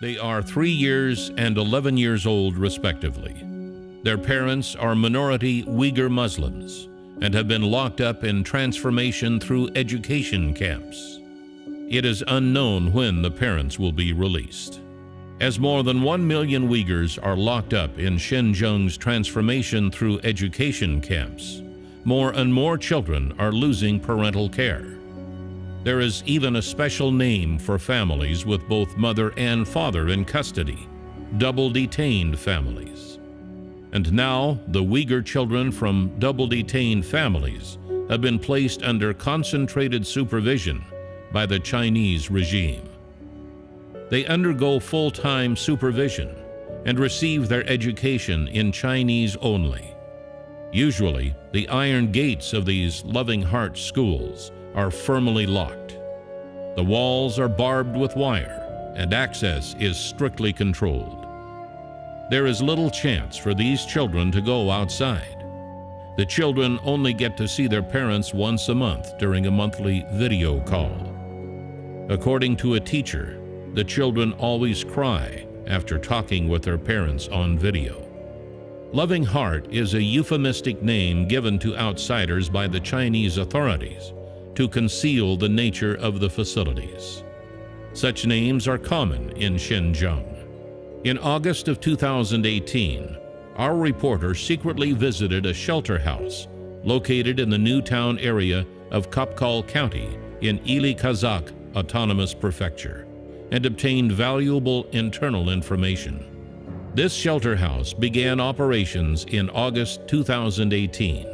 They are 3 years and 11 years old, respectively. Their parents are minority Uyghur Muslims and have been locked up in transformation through education camps. It is unknown when the parents will be released. As more than 1 million Uyghurs are locked up in Xinjiang's transformation through education camps, more and more children are losing parental care. There is even a special name for families with both mother and father in custody, double detained families. And now, the Uyghur children from double detained families have been placed under concentrated supervision by the Chinese regime. They undergo full-time supervision and receive their education in Chinese only. Usually, the iron gates of these loving heart schools are firmly locked. The walls are barbed with wire, and access is strictly controlled. There is little chance for these children to go outside. The children only get to see their parents once a month during a monthly video call. According to a teacher, the children always cry after talking with their parents on video. Loving Heart is a euphemistic name given to outsiders by the Chinese authorities to conceal the nature of the facilities. Such names are common in Xinjiang. In August of 2018, our reporter secretly visited a shelter house located in the Newtown area of Kapkal County in Ili Kazakh Autonomous Prefecture and obtained valuable internal information. This shelter house began operations in August 2018.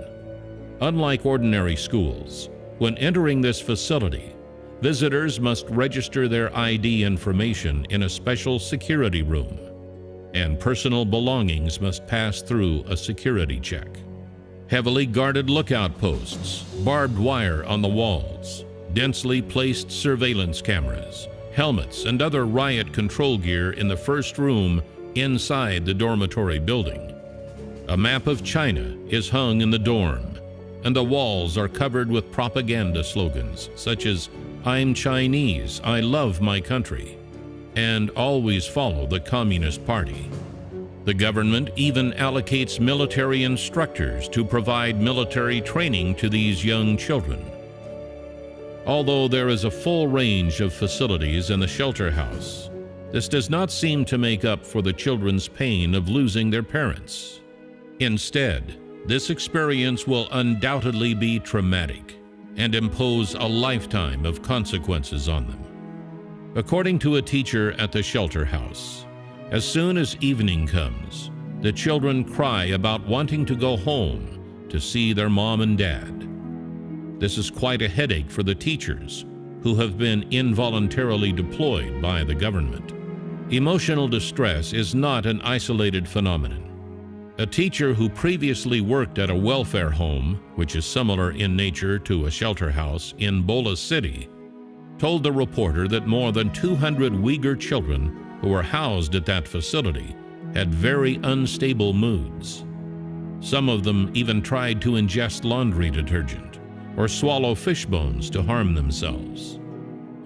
Unlike ordinary schools, when entering this facility, visitors must register their ID information in a special security room, and personal belongings must pass through a security check. Heavily guarded lookout posts, barbed wire on the walls, densely placed surveillance cameras, helmets, and other riot control gear in the first room inside the dormitory building. A map of China is hung in the dorm, and the walls are covered with propaganda slogans such as "I'm Chinese, I love my country," and "Always follow the Communist Party." The government even allocates military instructors to provide military training to these young children. Although there is a full range of facilities in the shelter house, this does not seem to make up for the children's pain of losing their parents. Instead, this experience will undoubtedly be traumatic and impose a lifetime of consequences on them. According to a teacher at the shelter house, as soon as evening comes, the children cry about wanting to go home to see their mom and dad. This is quite a headache for the teachers who have been involuntarily deployed by the government. Emotional distress is not an isolated phenomenon. A teacher who previously worked at a welfare home, which is similar in nature to a shelter house in Bola City, told the reporter that more than 200 Uyghur children who were housed at that facility had very unstable moods. Some of them even tried to ingest laundry detergent or swallow fish bones to harm themselves.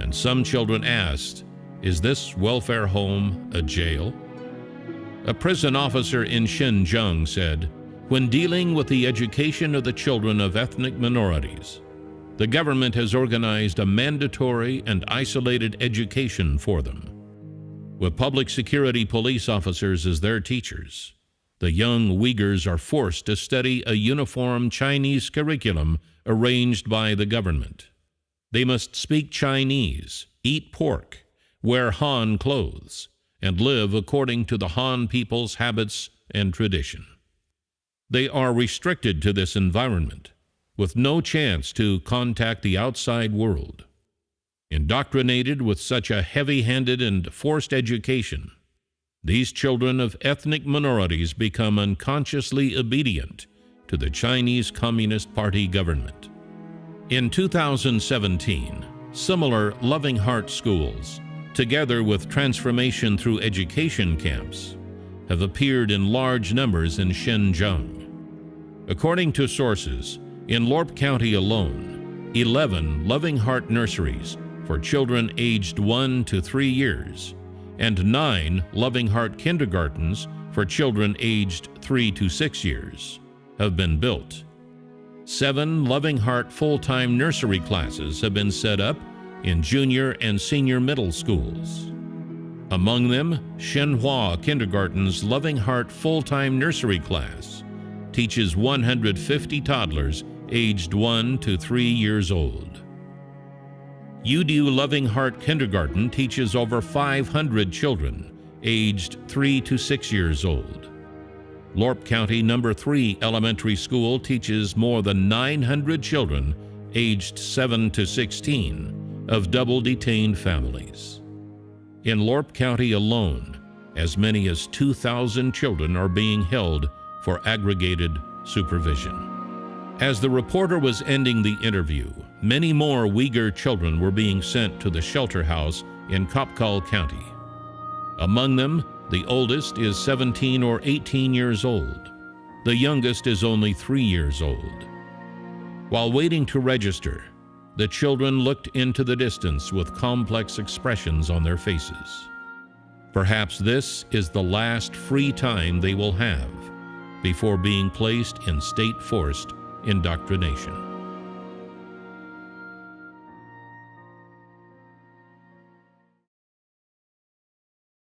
And some children asked, "Is this welfare home a jail?" A prison officer in Xinjiang said, "When dealing with the education of the children of ethnic minorities, the government has organized a mandatory and isolated education for them. With public security police officers as their teachers, the young Uyghurs are forced to study a uniform Chinese curriculum arranged by the government. They must speak Chinese, eat pork, wear Han clothes, and live according to the Han people's habits and tradition. They are restricted to this environment, with no chance to contact the outside world. Indoctrinated with such a heavy-handed and forced education, these children of ethnic minorities become unconsciously obedient to the Chinese Communist Party government." In 2017, similar Loving Heart schools, together with transformation through education camps, have appeared in large numbers in Xinjiang. According to sources, in Lorp County alone, 11 Loving Heart nurseries for children aged 1 to 3 years and 9 Loving Heart kindergartens for children aged 3 to 6 years have been built. 7 Loving Heart full-time nursery classes have been set up in junior and senior middle schools. Among them, Shenhua Kindergarten's Loving Heart full-time nursery class teaches 150 toddlers aged 1 to 3 years old. Yudu Loving Heart Kindergarten teaches over 500 children aged 3 to 6 years old. Lorp County No. 3 Elementary School teaches more than 900 children aged 7 to 16 of double-detained families. In Lorp County alone, as many as 2,000 children are being held for aggregated supervision. As the reporter was ending the interview, many more Uyghur children were being sent to the shelter house in Kopkal County. Among them, the oldest is 17 or 18 years old. The youngest is only 3 years old. While waiting to register, the children looked into the distance with complex expressions on their faces. Perhaps this is the last free time they will have before being placed in state-forced indoctrination.